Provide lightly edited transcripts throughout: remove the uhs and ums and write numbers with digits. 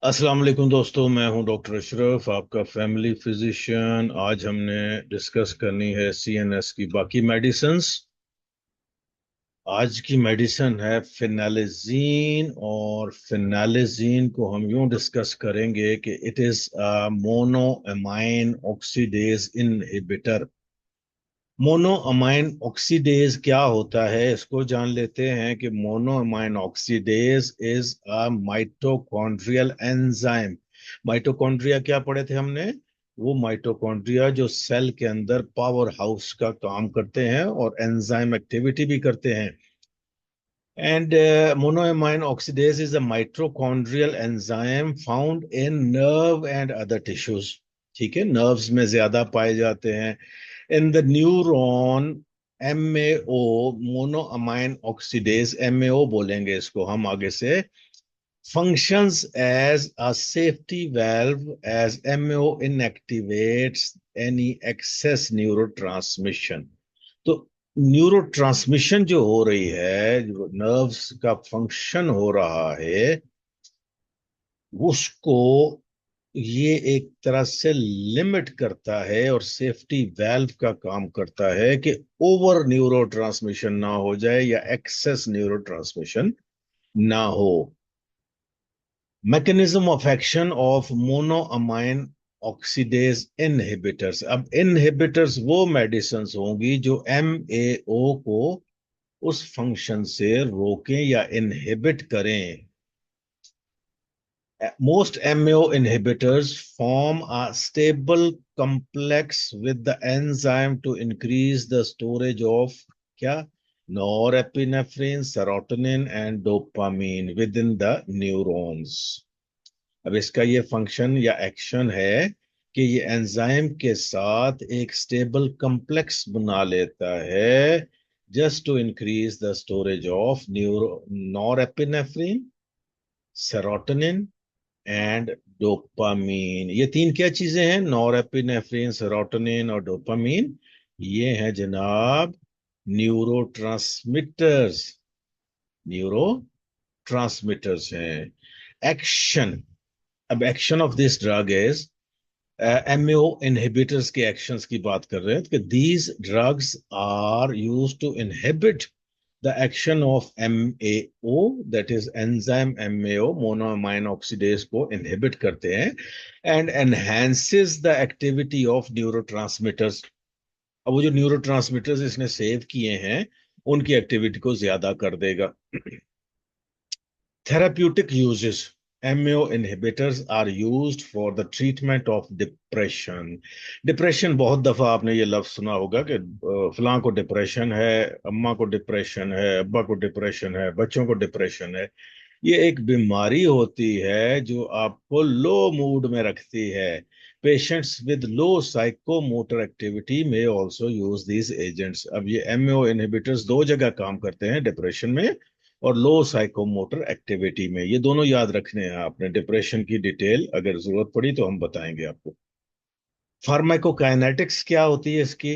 अस्सलाम वालेकुम दोस्तों, मैं हूं डॉक्टर अशरफ, आपका फैमिली फिजिशियन। आज हमने डिस्कस करनी है सीएनएस की बाकी मेडिसिन्स। आज की मेडिसिन है फिनालिजीन, और फिनालिजीन को हम यूं डिस्कस करेंगे कि it is mono amine oxidase inhibitor. Monoamine oxidase क्या होता है, इसको जान लेते हैं कि monoamine oxidase is a mitochondrial enzyme. Mitochondria क्या पढ़े थे हमने? वो माइटोकॉन्ड्रिया जो सेल के अंदर पावर हाउस का काम करते हैं और एंजाइम एक्टिविटी भी करते हैं। And monoamine oxidase is a mitochondrial enzyme found in nerve and other tissues. ठीक है, नर्व्स में ज्यादा पाए जाते हैं। In the neuron, MAO, monoamine oxidase, MAO बोलेंगे इसको हम आगे से, functions as a safety valve as MAO inactivates any excess neurotransmission। तो न्यूरोट्रांसमिशन जो हो रही है, जो नर्व्स का फंक्शन हो रहा है, उसको ये एक तरह से लिमिट करता है और सेफ्टी वेल्व का काम करता है कि ओवर न्यूरो ट्रांसमिशन ना हो जाए या एक्सेस न्यूरो ट्रांसमिशन ना हो। Mechanism of action of monoamine oxidase inhibitors. अब इनहिबिटर्स वो मेडिसिन होंगी जो एमएओ को उस फंक्शन से रोकें या इनहिबिट करें। Most MAO inhibitors form a stable complex with the enzyme to increase the storage of क्या norepinephrine, serotonin and dopamine within the neurons। अब इसका ये फंक्शन या एक्शन है कि ये एंजाइम के साथ एक स्टेबल कम्प्लेक्स बना लेता है, just to increase the storage of neuro norepinephrine, serotonin and dopamine. ये तीन क्या चीजें हैं? नॉरएपिनेफ्रिन, सेरोटोनिन और डोपामीन। ये हैं जनाब न्यूरो ट्रांसमिटर्स। न्यूरो ट्रांसमिटर्स हैं। एक्शन। अब action of this drug is, MAO inhibitors के एक्शंस की बात कर रहे हैं कि these drugs are used to inhibit the action of MAO, that is enzyme MAO, monoamine oxidase को inhibit करते हैं and enhances the activity of neurotransmitters। अब वो जो न्यूरोट्रांसमीटर्स इसने सेव किए हैं, उनकी एक्टिविटी को ज्यादा कर देगा। Therapeutic uses: MAO inhibitors are used for the treatment of depression। Depression, बहुत दफा आपने ये लफ्ज सुना होगा कि फलां को डिप्रेशन है, अम्मा को डिप्रेशन है, अब्बा को डिप्रेशन है, बच्चों को डिप्रेशन है। ये एक बीमारी होती है जो आपको लो मूड में रखती है। Patients with low psychomotor activity में ऑल्सो यूज दीज एजेंट्स। अब ये एमओ इनहिबिटर्स दो जगह काम करते हैं, डिप्रेशन में और लो साइकोमोटर एक्टिविटी में। ये दोनों याद रखने हैं आपने। डिप्रेशन की डिटेल अगर जरूरत पड़ी तो हम बताएंगे आपको। फार्माकोकाइनेटिक्स क्या होती है इसकी?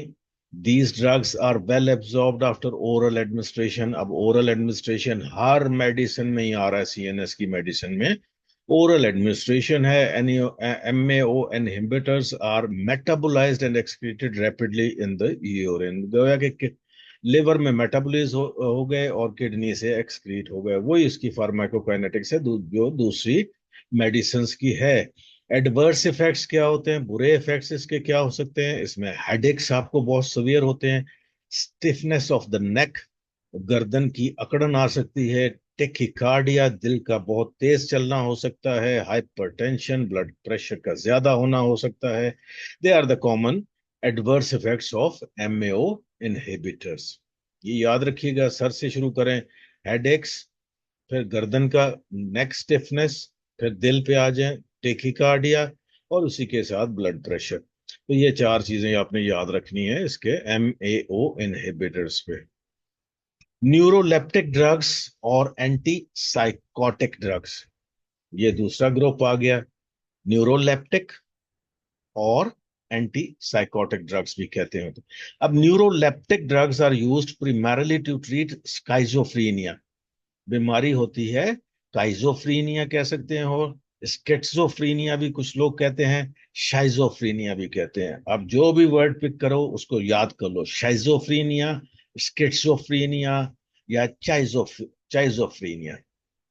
These drugs are well absorbed after oral administration. अब ओरल एडमिनिस्ट्रेशन हर मेडिसिन में ही आ रहा है, सीएनएस की मेडिसिन में ओरल एडमिनिस्ट्रेशन है। MAO inhibitors are metabolised and excreted rapidly in the urine. गोया कि लिवर में मेटाबोलाइज हो गए और किडनी से एक्सक्रीट हो गए। वही इसकी फार्माकोकाइनेटिक्स है, जो दूसरी मेडिसिन की है। एडवर्स इफेक्ट्स क्या होते हैं? बुरे इफेक्ट्स इसके क्या हो सकते हैं? इसमें हेडेक्स आपको बहुत सवियर होते हैं, स्टिफनेस ऑफ द नेक, गर्दन की अकड़न आ सकती है, टेकिकार्डिया, दिल का बहुत तेज चलना हो सकता है, हाइपरटेंशन, ब्लड प्रेशर का ज्यादा होना हो सकता है। They are the common adverse effects of MAO inhibitors. ये याद रखिएगा, सर से शुरू करें। हेडेक्स, फिर गर्दन का नेक स्टिफनेस, फिर दिल पे आ जाए टेकिकार्डिया, और उसी के साथ ब्लड प्रेशर। तो ये चार चीजें आपने याद रखनी है इसके एमएओ इनहिबिटर्स पे। न्यूरोलेप्टिक ड्रग्स और एंटी साइकोटिक ड्रग्स, ये दूसरा ग्रुप आ गया। न्यूरोलेप्टिक और एंटी साइकोटिक ड्रग्स भी कहते हैं। अब neuroleptic drugs are used primarily to treat schizophrenia. बीमारी होती है काइजोफ्रीनिया कह सकते हैं, हो स्किट्सोफ्रीनिया भी कुछ लोग कहते हैं, शाइजोफ्रीनिया भी कहते हैं। अब जो भी वर्ड पिक करो उसको याद कर लो, शाइजोफ्रीनिया, स्किट्सोफ्रीनिया या चाइजोफ्रीनिया।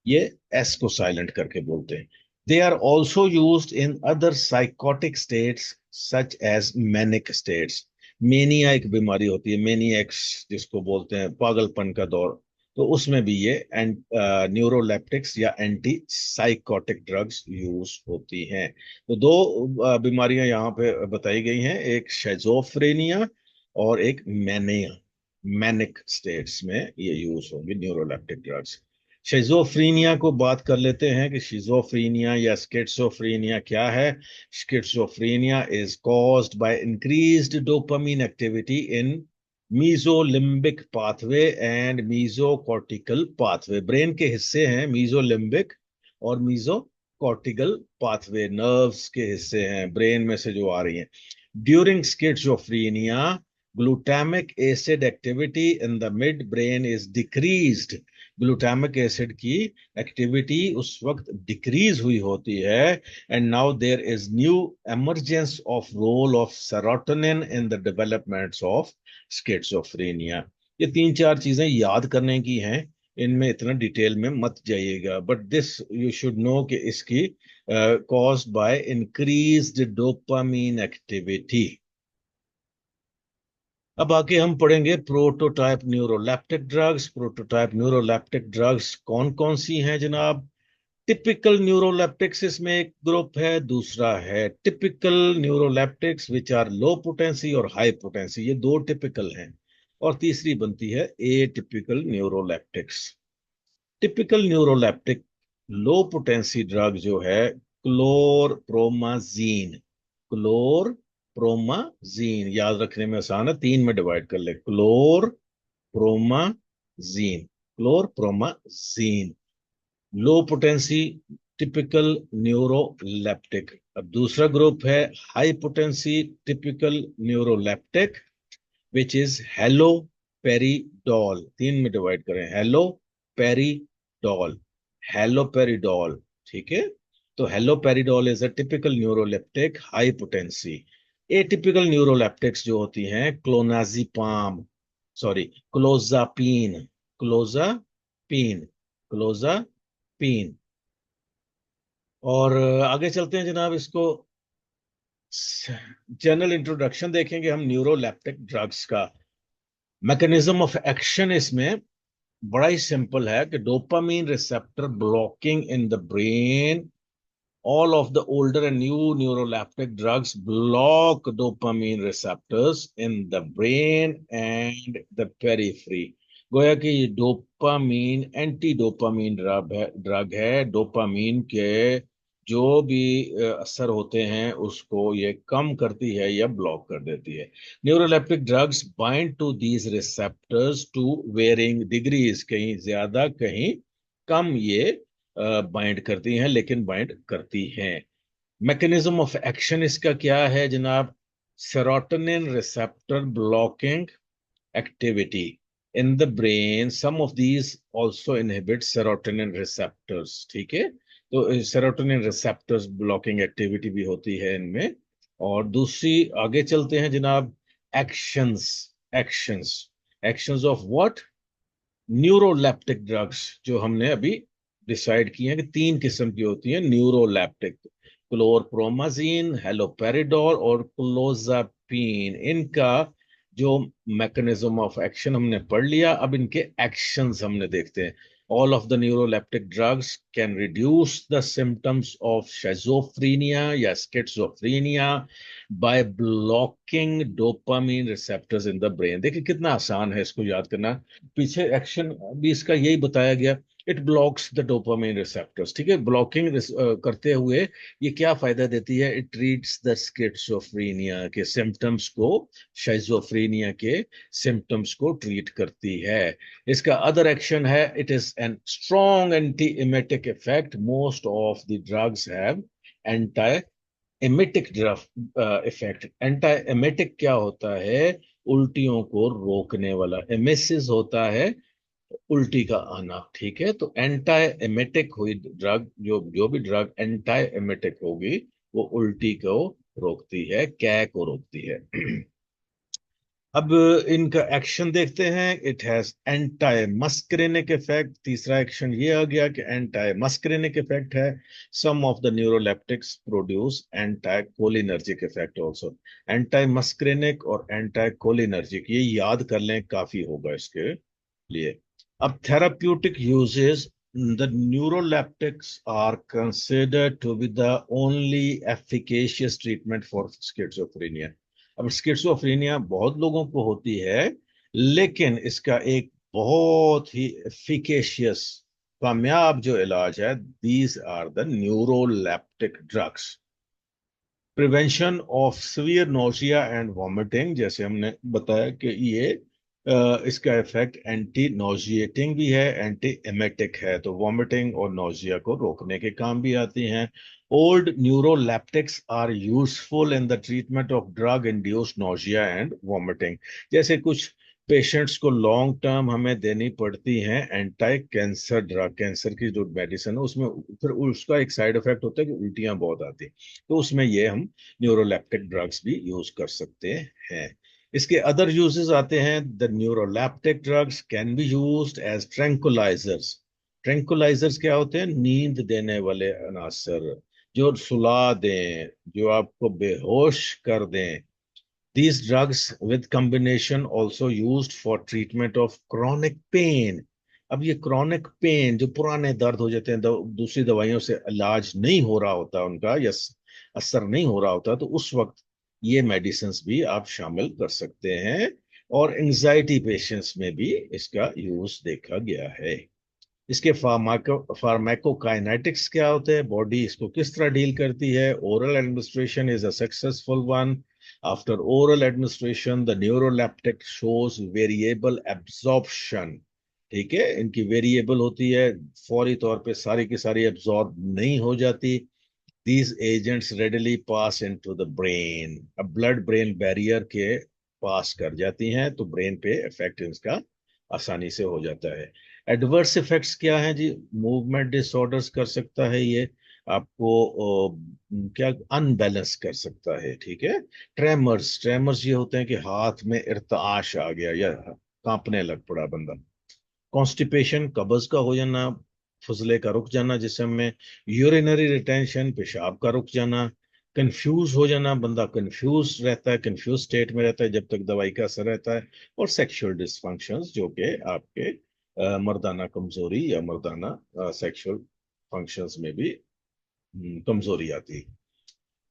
ये एस को साइलेंट करके बोलते हैं। They are also used in other psychotic states such as manic states. Mania एक बीमारी होती है, मेनियक्स जिसको बोलते हैं, पागलपन का दौर, तो उसमें भी ये न्यूरोलेप्टिक्स या एंटी साइकोटिक ड्रग्स यूज होती हैं। तो दो बीमारियां यहाँ पे बताई गई हैं, एक शेजोफ्रेनिया और एक मैनिया। मैनिक स्टेट्स में ये यूज होंगे न्यूरोलेप्टिक ड्रग्स। शिजोफ्रीनिया को बात कर लेते हैं कि शिजोफ्रीनिया या स्किट्सोफ्रीनिया क्या है। Schizophrenia is caused by increased dopamine activity in mesolimbic pathway and mesocortical pathway. Brain के हिस्से हैं मीजोलिम्बिक और मीजोकॉर्टिकल पाथवे, नर्व्स के हिस्से हैं ब्रेन में से जो आ रही हैं। During schizophrenia glutamic acid activity in the mid brain is decreased. Glutamic acid की एक्टिविटी उस वक्त डिक्रीज हुई होती है। And now there is new emergence of role of serotonin in the developments of schizophrenia. ये तीन चार चीजें याद करने की हैं, इनमें इतना डिटेल में मत जाइएगा, but this you should know कि इसकी caused by increased dopamine activity. अब आके हम पढ़ेंगे prototype neuroleptic drugs. Prototype neuroleptic drugs कौन कौन सी हैं जनाब? टिपिकल न्यूरोलेप्टिक्स इसमें एक ग्रुप है, दूसरा है typical neuroleptics which are low potency और हाई पोटेंसी, ये दो टिपिकल हैं, और तीसरी बनती है atypical neuroleptics. Typical neuroleptic low potency drug जो है क्लोरप्रोमाजीन। क्लोरप्रोमाजीन याद रखने में आसान है, तीन में डिवाइड कर ले, क्लोरप्रोमाजीन, क्लोरप्रोमाजीन लो पोटेंसी टिपिकल न्यूरोलेप्टिक। अब दूसरा ग्रुप है high potency typical neuroleptic which is haloperidol. तीन में डिवाइड करें, हेलोपेरिडोल, हेलोपेरिडोल, ठीक है। तो haloperidol is a typical neuroleptic high potency. Atypical neuroleptics जो होती हैं क्लोनाजीपाम, सॉरी क्लोजापीन, क्लोजापीन, क्लोजापीन। और आगे चलते हैं जनाब, इसको जनरल इंट्रोडक्शन देखेंगे हम न्यूरोलेप्टिक ड्रग्स का। मैकेनिज्म ऑफ एक्शन इसमें बड़ा ही सिंपल है कि dopamine receptor blocking in the brain. All of the older and new neuroleptic drugs block dopamine receptors in the brain and the periphery. गोया कि ये डोपामीन एंटी डोपामीन ड्रग है। Dopamine के जो भी असर होते हैं उसको ये कम करती है या ब्लॉक कर देती है। Neuroleptic drugs bind to these receptors to varying degrees, कहीं ज्यादा कहीं कम ये बाइंड करती हैं, लेकिन बाइंड करती हैं। मैकेनिज्म ऑफ एक्शन इसका क्या है जनाब? Serotonin receptor blocking activity in the brain, some of these also inhibit serotonin receptors, ठीक है। तो सेरोटोनिन रिसेप्टर्स ब्लॉकिंग एक्टिविटी भी होती है इनमें। और दूसरी, आगे चलते हैं जनाब, actions. Actions, actions of what? Neuroleptic drugs, जो हमने अभी डिसाइड किए हैं कि तीन किस्म की होती हैं न्यूरोलेप्टिक, क्लोरप्रोमाजीन, हेलोपेरिडोल और क्लोजापीन। इनका जो मैकेनिज्म ऑफ एक्शन हमने पढ़ लिया, अब इनके एक्शंस हमने देखते हैं। All of the neuroleptic drugs can reduce the symptoms of schizophrenia या schizophrenia by blocking dopamine receptors in the brain. देखिए कितना आसान है इसको याद करना, पीछे एक्शन भी इसका यही बताया गया। It blocks the dopamine receptors, ठीक है। ब्लॉकिंग करते हुए ये क्या फायदा देती है? इट ट्रीट्स द स्किज़ोफ्रेनिया के सिम्टम्स को, शिज़ोफ्रेनिया के सिम्टम्स को ट्रीट करती है। इसका अदर एक्शन है, it is an strong anti emetic effect. Most of the drugs have anti emetic effect. Anti emetic क्या होता है? उल्टियों को रोकने वाला। एमिसिस होता है उल्टी का आना, ठीक है। तो एंटाई एमेटिक हुई ड्रग, जो जो भी ड्रग एंटाई एमेटिक होगी वो उल्टी को रोकती है, कै को रोकती है। अब इनका एक्शन देखते हैं। It has antimuscarinic effect, तीसरा एक्शन ये आ गया कि एंटाई मस्करेनिक इफेक्ट है। Some of the neuroleptics produce anticholinergic effect also. Antimuscarinic और एंटाई कोलिनर्जिक, ये याद कर लें, काफी होगा इसके लिए। अब therapeutic uses, the neuroleptics are considered to be the only efficacious treatment for schizophrenia। अब स्किज़ोफ्रेनिया बहुत लोगों को होती है, लेकिन इसका एक बहुत ही एफिकेशियस, कामयाब जो इलाज है, these are the neuroleptic drugs. Prevention of severe nausea and vomiting, जैसे हमने बताया कि ये इसका इफेक्ट एंटी नोजिएटिंग भी है, एंटी एमेटिक है, तो वॉमिटिंग और नोजिया को रोकने के काम भी आती हैं। Old neuroleptics are useful in the treatment of drug induced nausea and vomiting. जैसे कुछ पेशेंट्स को लॉन्ग टर्म हमें देनी पड़ती हैं एंटी कैंसर ड्रग, कैंसर की जो मेडिसिन है उसमें फिर उसका एक साइड इफेक्ट होता है कि उल्टियां बहुत आती हैं, तो उसमें ये हम न्यूरोलेप्टिक ड्रग्स भी यूज कर सकते हैं। इसके अदर यूजेस आते हैं। The neuroleptic drugs can be used as tranquillisers. Tranquillisers क्या होते हैं? नींद देने वाले अनासर, जो सुला दें, जो आपको बेहोश कर दें। These drugs with combination also used for treatment of chronic pain। अब ये chronic pain, जो पुराने दर्द हो जाते हैं, दूसरी दवाइयों से इलाज नहीं हो रहा होता उनका, या असर नहीं हो रहा होता, तो उस वक्त ये मेडिसिन भी आप शामिल कर सकते हैं। और एंजाइटी पेशेंट्स में भी इसका यूज देखा गया है। इसके फार्माकोकाइनेटिक्स क्या होते हैं, बॉडी इसको किस तरह डील करती है। Oral administration is a successful one. After oral administration the neuroleptic shows variable absorption. ठीक है, इनकी वेरिएबल होती है, फौरी तौर पे सारी की सारी एब्जॉर्ब नहीं हो जाती। These agents readily pass into the brain, अब ब्लड ब्रेन बैरियर के पास कर जाती हैं, तो ब्रेन पे इफेक्ट इसका आसानी से हो जाता है। एडवर्स इफेक्ट्स क्या हैं जी? मूवमेंट डिसऑर्डर्स कर सकता है ये आपको, क्या अनबैलेंस कर सकता है, ठीक है। ट्रेमर्स, ट्रेमर्स ये होते हैं कि हाथ में इर्ताश आ गया या कांपने लग पड़ा बंदा। कॉन्स्टिपेशन, कब्ज का हो जाना, फुजले का रुक जाना जिस्म में। यूरिनरी रिटेंशन, पेशाब का रुक जाना। कंफ्यूज हो जाना, बंदा कंफ्यूज रहता है, कंफ्यूज स्टेट में रहता है जब तक दवाई का असर रहता है। और सेक्सुअल डिसफंक्शंस, जो कि आपके मर्दाना कमजोरी या मर्दाना सेक्सुअल फंक्शंस में भी कमजोरी आती है।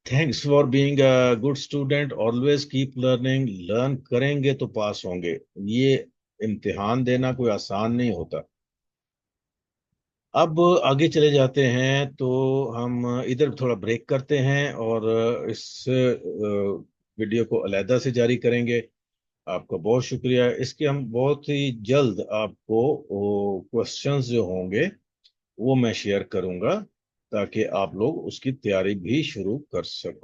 Thanks for being a good student, always keep learning. Learn करेंगे तो पास होंगे। ये इम्तिहान देना कोई आसान नहीं होता। अब आगे चले जाते हैं, तो हम इधर थोड़ा ब्रेक करते हैं और इस वीडियो को अलहदा से जारी करेंगे। आपका बहुत शुक्रिया। इसके हम बहुत ही जल्द आपको क्वेश्चंस जो होंगे वो मैं शेयर करूंगा, ताकि आप लोग उसकी तैयारी भी शुरू कर सको।